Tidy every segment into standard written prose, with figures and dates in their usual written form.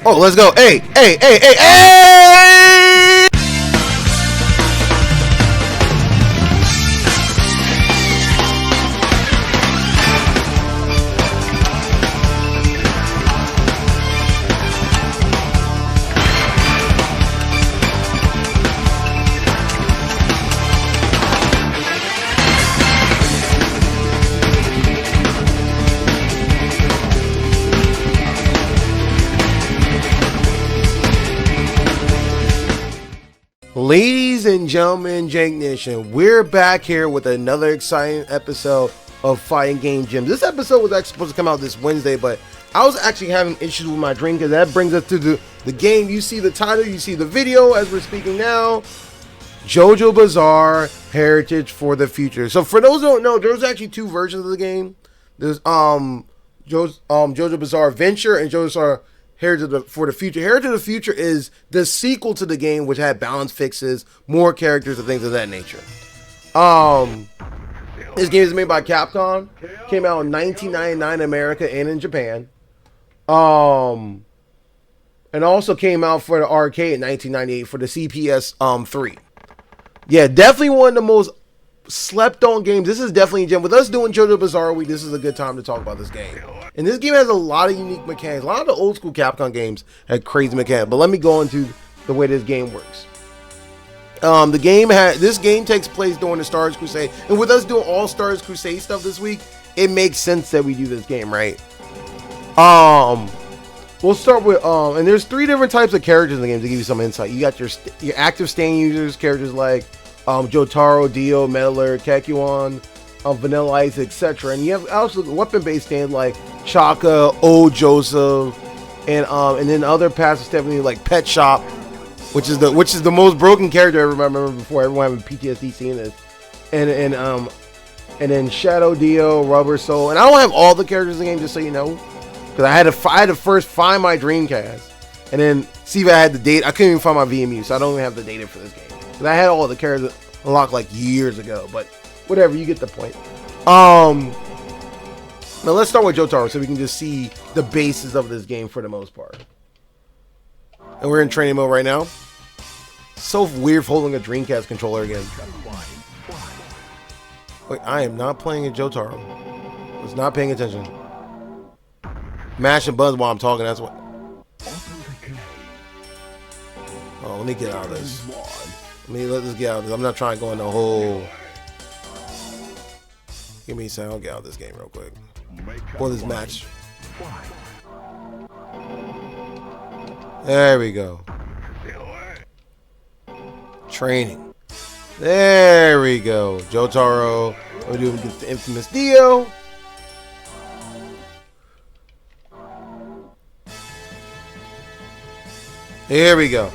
Oh, let's go. Hey, hey, hey, hey, hey! Ladies and gentlemen, Jank Nation, we're back here with another exciting episode of Fighting Game Gyms. This episode was actually supposed to come out this Wednesday, but I was actually having issues with my dream because that brings us to the game. You see the title, you see the video as we're speaking now. JoJo's Bizarre Heritage for the Future. So for those who don't know, there's actually two versions of the game. There's JoJo's Bizarre Adventure and JoJo's Bizarre Heritage for the Future. Heritage of the Future is the sequel to the game, which had balance fixes, more characters, and things of that nature. This game is made by Capcom. Came out in 1999 in America and in Japan. And also came out for the arcade in 1998 for the CPS 3. Yeah, definitely one of the most slept on games. This is definitely a gem. With us doing JoJo's Bizarre Week, this is a good time to talk about this game. And this game has a lot of unique mechanics. A lot of the old school Capcom games had crazy mechanics, but let me go into the way this game works. This game takes place during the Stars Crusade, and with us doing all Stars Crusade stuff this week, it makes sense that we do this game, right? We'll start with and there's three different types of characters in the game to give you some insight. You got your active stand users, characters like Jotaro, Dio, Meddler, Kekuon, Vanilla Ice, etc. And you have also weapon-based stands like Chaka, Old Joseph, and then other passive stuff like Pet Shop, which is the most broken character I remember before. Everyone having PTSD seeing this, and then Shadow, Dio, Rubber Soul, and I don't have all the characters in the game, just so you know, because I had to first find my Dreamcast and then see if I had the data. I couldn't even find my VMU, so I don't even have the data for this game. Because I had all the characters unlocked like years ago, but whatever, you get the point. Now let's start with Jotaro so we can just see the basis of this game for the most part. And we're in training mode right now. So weird holding a Dreamcast controller again. Wait, I am not playing a Jotaro. I was not paying attention. Mashing buttons while I'm talking, that's what. Oh, let me get out of this. Let this get out of this. I'm not trying to go in the whole. Give me a second. I'll get out of this game real quick. For this match. There we go. Training. There we go. Jotaro. We're doing the infamous Dio. Here we go.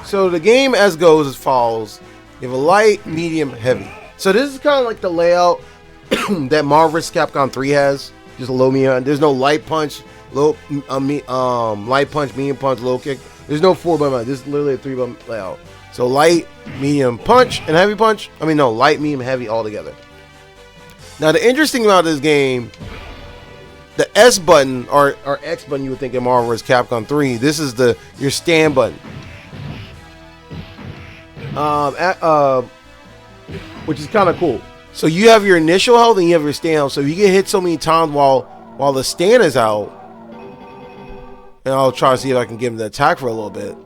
So the game as goes as follows. You have a light, medium, heavy. So this is kind of like the layout that Marvel vs. Capcom 3 has. Just a low, medium. There's no light punch, light punch, medium punch, low kick. There's no 4-button. This is literally a 3-button layout. So light, medium, punch, and heavy punch. I mean, no, light, medium, heavy all together. Now the interesting about this game, the S button or X button you would think in Marvel vs. Capcom 3. This is your stand button. Which is kind of cool. So you have your initial health and you have your stand health. So if you get hit so many times while the stand is out, and I'll try to see if I can give him the attack for a little bit.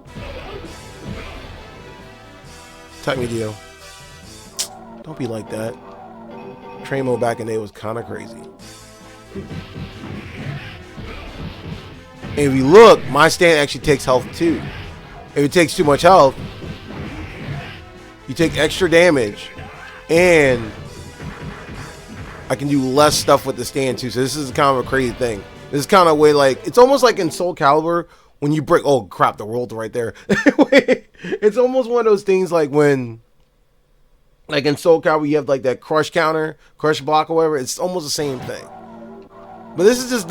Attack me, Dio. Don't be like that. Train mode back in the day was kind of crazy. And if you look, my stand actually takes health too. If it takes too much health, you take extra damage, and I can do less stuff with the stand too. So this is kind of a crazy thing. This is kind of a way, like, it's almost like in Soul Calibur when you break. Oh crap! The world right there. It's almost one of those things like when, like in Soul Calibur, you have like that crush counter, crush block, or whatever. It's almost the same thing. But this is just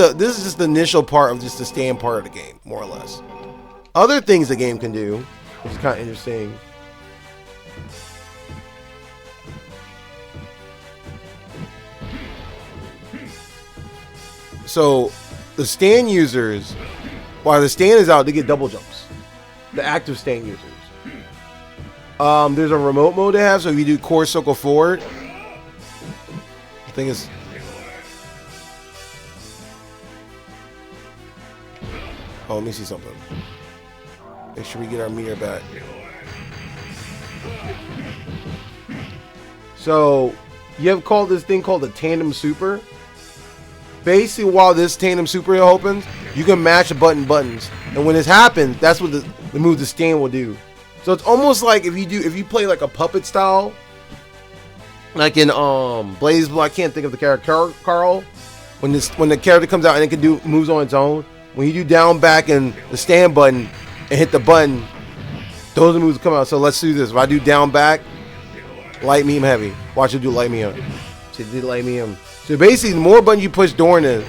the initial part of just the stand part of the game, more or less. Other things the game can do, which is kind of interesting. So the stand users, while the stand is out, they get double jumps. The active stand users. There's a remote mode they have, so if you do core circle forward, I think it's. Oh, let me see something. Make sure we get our meter back. So you have called this thing called the tandem super. Basically, while this tandem super opens, you can match the buttons, and when this happens, that's what the move the stand will do. So it's almost like if you play like a puppet style, like in Blaze Blue. I can't think of the character Carl. When the character comes out and it can do moves on its own. When you do down, back, and the stand button and hit the button, those are the moves that come out. So let's do this. If I do down, back, light, medium, heavy. Watch it do light, medium. So it did light, medium. So basically, the more buttons you push during it,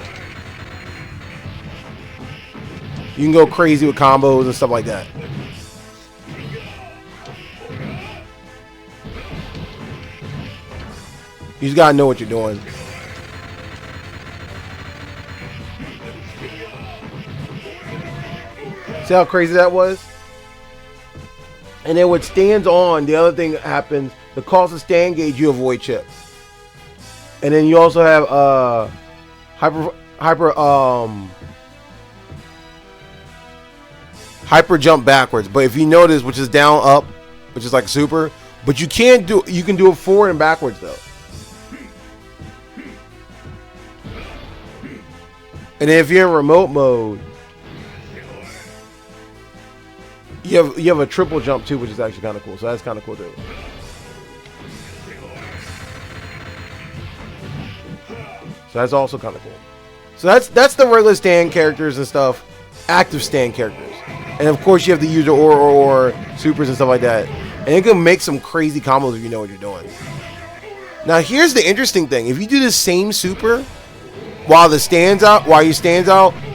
you can go crazy with combos and stuff like that. You just gotta know what you're doing. See how crazy that was? And then what stands on, the other thing that happens, the cost of stand gauge, you avoid chip. And then you also have hyper jump backwards. But if you notice, which is down, up, which is like super, but you can do it forward and backwards though. And then if you're in remote mode, you have a triple jump too, which is actually kind of cool. So that's kind of cool too. So that's also kind of cool. So that's the regular stand characters and stuff, active stand characters, and of course you have the user or supers and stuff like that. And it can make some crazy combos if you know what you're doing. Now here's the interesting thing: if you do the same super while your stand's out,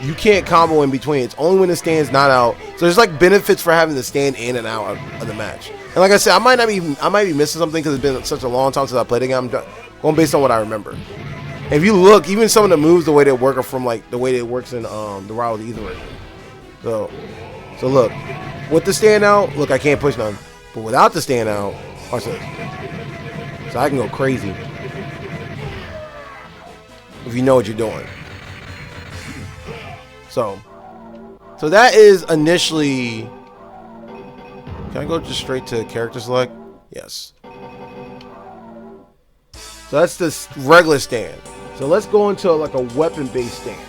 you can't combo in between. It's only when the stand's not out. So there's like benefits for having the stand in and out of the match. And like I said, I might be missing something because it's been such a long time since I played the game. I'm going based on what I remember. If you look, even some of the moves, the way they work are from like the way it works in the Wild Ether version. So look, with the stand out, look, I can't push none. But without the stand out, watch this. So I can go crazy if you know what you're doing. So that is initially. Can I go just straight to character select? Yes. So that's the regular stand. So let's go into like a weapon-based stand.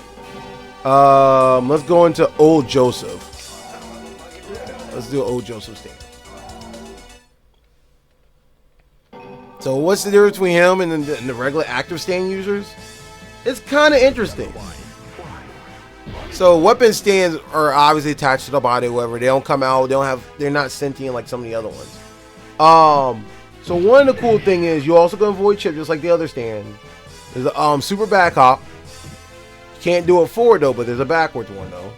Let's go into Old Joseph. Let's do Old Joseph stand. So what's the difference between him and the regular active stand users? It's kind of interesting. So weapon stands are obviously attached to the body, whatever. They don't come out. They're not sentient like some of the other ones. So one of the cool thing is you also can avoid chip just like the other stand. There's a super back hop. You can't do it forward though, but there's a backwards one though.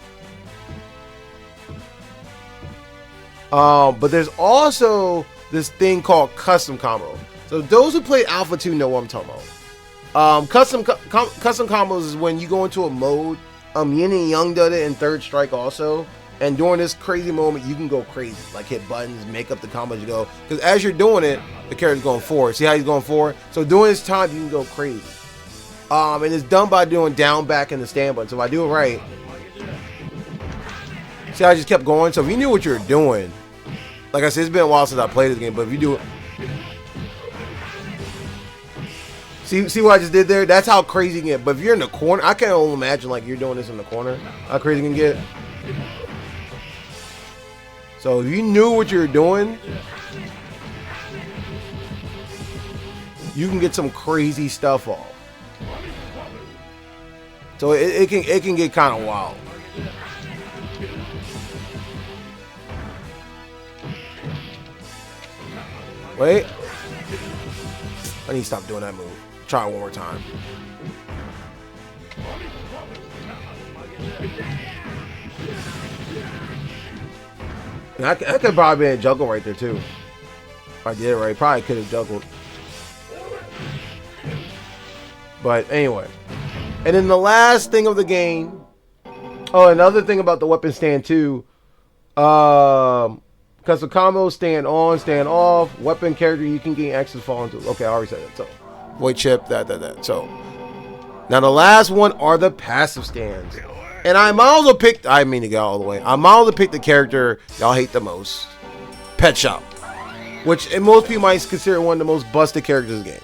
But there's also this thing called custom combo. So those who played Alpha 2 know what I'm talking about. Custom combos is when you go into a mode. Yin and Yang did it in Third Strike also. And during this crazy moment, you can go crazy. Like hit buttons, make up the combos you go. Because as you're doing it, the character's going forward. See how he's going forward? So during this time, you can go crazy. And it's done by doing down, back, and the stand button. So if I do it right, see how I just kept going? So if you knew what you were doing, like I said, it's been a while since I played this game, but if you do it, see what I just did there? That's how crazy you can get. But if you're in the corner, I can't only imagine like you're doing this in the corner. How crazy you can get. So if you knew what you were doing, you can get some crazy stuff off. So it can get kind of wild. Wait. I need to stop doing that move. Try it one more time. And I could probably be a juggle right there too. If I did it right, probably could have juggled. But anyway. And then the last thing of the game Oh, another thing about the weapon stand too. Custom combo, stand on, stand off, weapon character you can gain access fall into. Okay, I already said that. So void chip, that. So now the last one are the passive stands. And I might as well pick, I mean to go all the way. I might as well pick the character y'all hate the most. Pet Shop. Which and most people might consider one of the most busted characters in the game.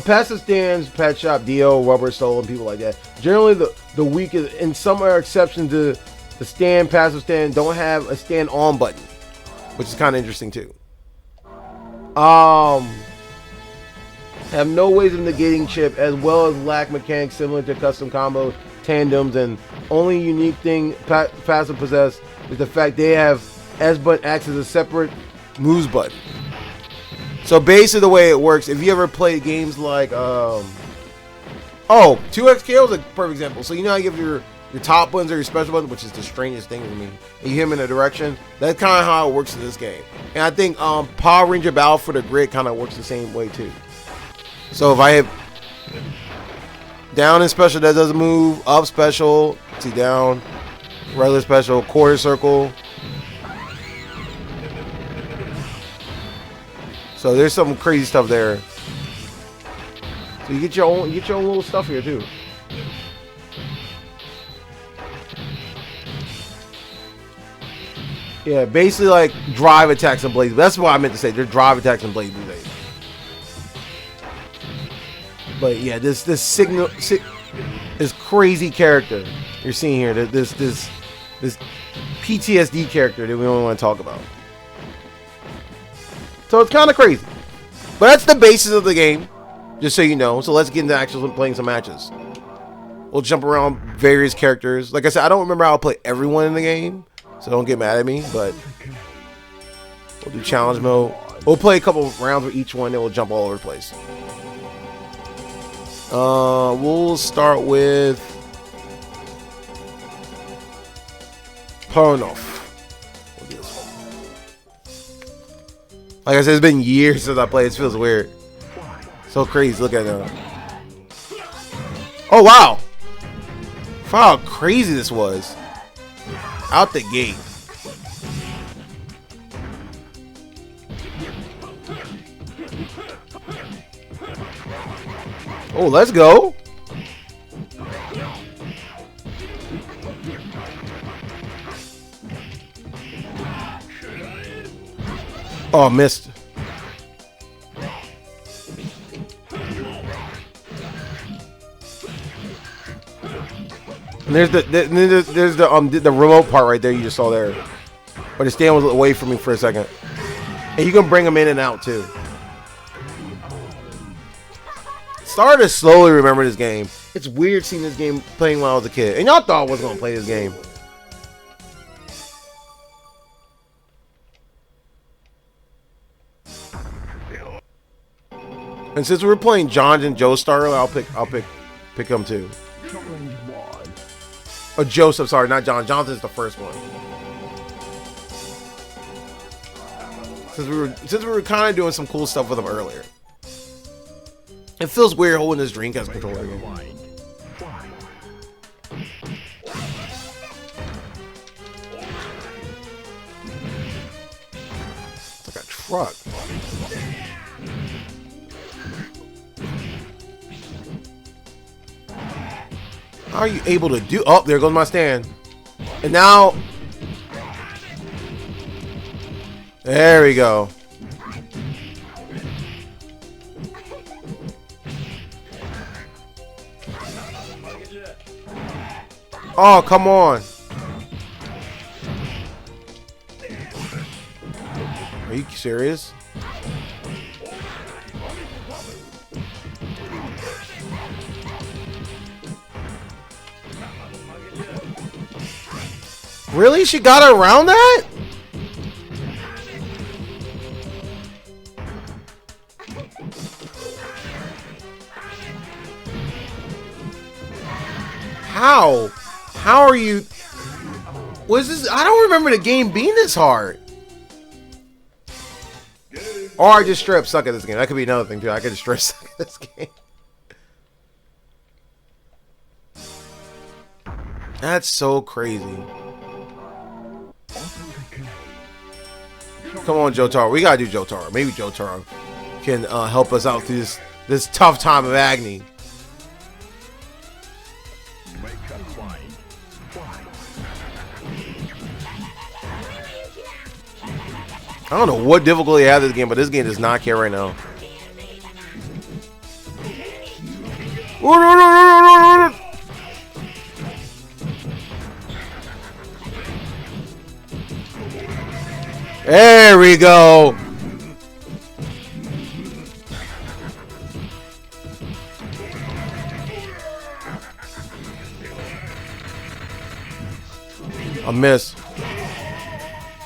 Passive stands, Pet Shop, Dio, Rubber Soul, and people like that. Generally the weakest, and some are exceptions to the stand, passive stand, don't have a stand on button. Which is kind of interesting too. Have no ways of negating chip, as well as lack mechanics similar to custom combos, tandems, and only unique thing passive possess is the fact they have S button acts as a separate moves button. So basically the way it works, if you ever play games like 2XKO is a perfect example. So you know how you give your top buttons or your special buttons, which is the strangest thing to me, and you hit them in a direction. That's kind of how it works in this game. And I think Power Ranger Battle for the Grid kind of works the same way too. So if I hit down in special, that doesn't move. Up special, see down, regular special, quarter circle. So there's some crazy stuff there. So you get your own little stuff here too. Yeah, basically like drive attacks and blades. That's what I meant to say. They're drive attacks and blades. But yeah, this crazy character you're seeing here, this PTSD character that we only want to talk about. So it's kind of crazy, but that's the basis of the game, just so you know. So let's get into actually playing some matches. We'll jump around various characters. Like I said, I don't remember how to play everyone in the game, so don't get mad at me. But we'll do challenge mode. We'll play a couple rounds with each one, and we'll jump all over the place. We'll start with Pornoff. We'll do this one. Like I said, it's been years since I played. It feels weird. So crazy. Look at that. Oh wow! How crazy this was. Out the gate. Oh, let's go. Oh, missed. And there's the remote part right there you just saw there. But the stand was away from me for a second. And you can bring them in and out too. Started to slowly remember this game. It's weird seeing this game playing when I was a kid. And y'all thought I was going to play this game. And since we were playing John and Joestar, I'll pick them too. Oh, Joseph, sorry, not John. Jonathan's the first one. Since we were kind of doing some cool stuff with him earlier. It feels weird holding this Dreamcast controller again. It's like a truck. How are you able to do? Oh, there goes my stand. And now, there we go. Oh, come on. Are you serious? Really? She got around that? How? How are you? Was this? I don't remember the game being this hard. Or I just straight up suck at this game. That could be another thing too. I could just straight up suck at this game. That's so crazy. Come on, Jotaro. We gotta do Jotaro. Maybe Jotaro can help us out through this tough time of agony. I don't know what difficulty I have this game, but this game does not care right now. There we go. A miss.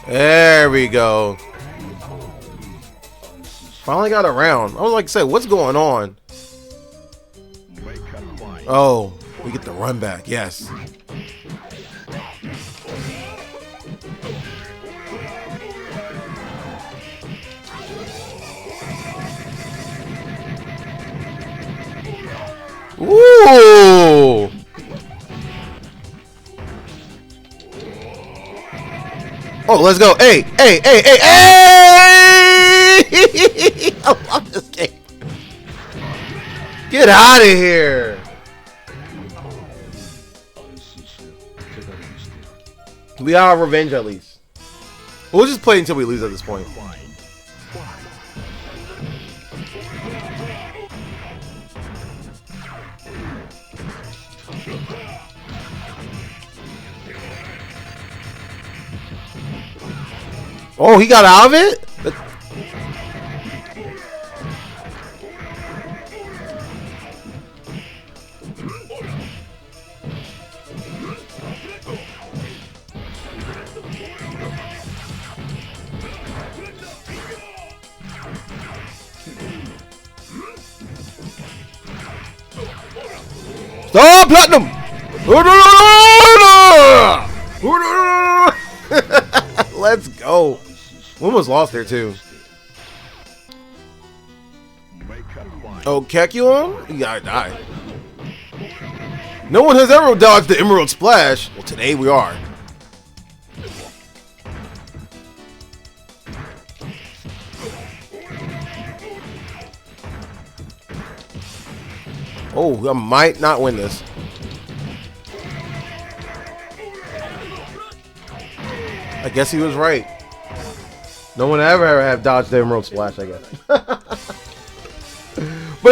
There we go. Finally got around. I was like, say, what's going on? Oh, we get the run back. Yes. Ooh. Oh, let's go. Hey, hey, hey, hey, hey! I love this game. Get out of here. We got our revenge at least. We'll just play until we lose at this point. Oh, he got out of it? Stop platinum! Let's go. We almost lost there too. Oh, Kekuon? You gotta die. No one has ever dodged the Emerald Splash. Well, today we are. Oh, I might not win this. I guess he was right. No one ever have dodged the Emerald Splash, I guess. But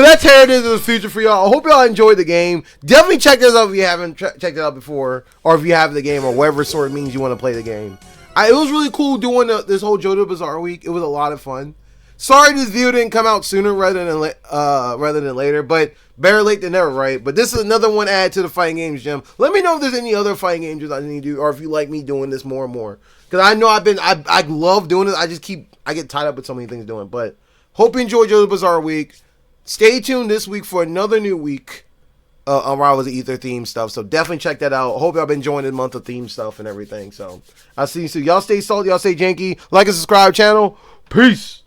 that's Heritage of the Future for y'all. I hope y'all enjoyed the game. Definitely check this out if you haven't checked it out before, or if you have the game, or whatever sort of means you want to play the game. It was really cool doing this whole JoJo Bizarre week. It was a lot of fun. Sorry this video didn't come out sooner rather than later, but better late than never, right? But this is another one added to the fighting games gym. Let me know if there's any other fighting games I need to do, or if you like me doing this more and more. Because I know I love doing it. I get tied up with so many things doing. But hope you enjoyed JoJo's Bizarre Week. Stay tuned this week for another new week on Rivals of Ether theme stuff. So definitely check that out. Hope y'all been enjoying the month of theme stuff and everything. So I'll see you soon. Y'all stay salty. Y'all stay janky. Like and subscribe channel. Peace.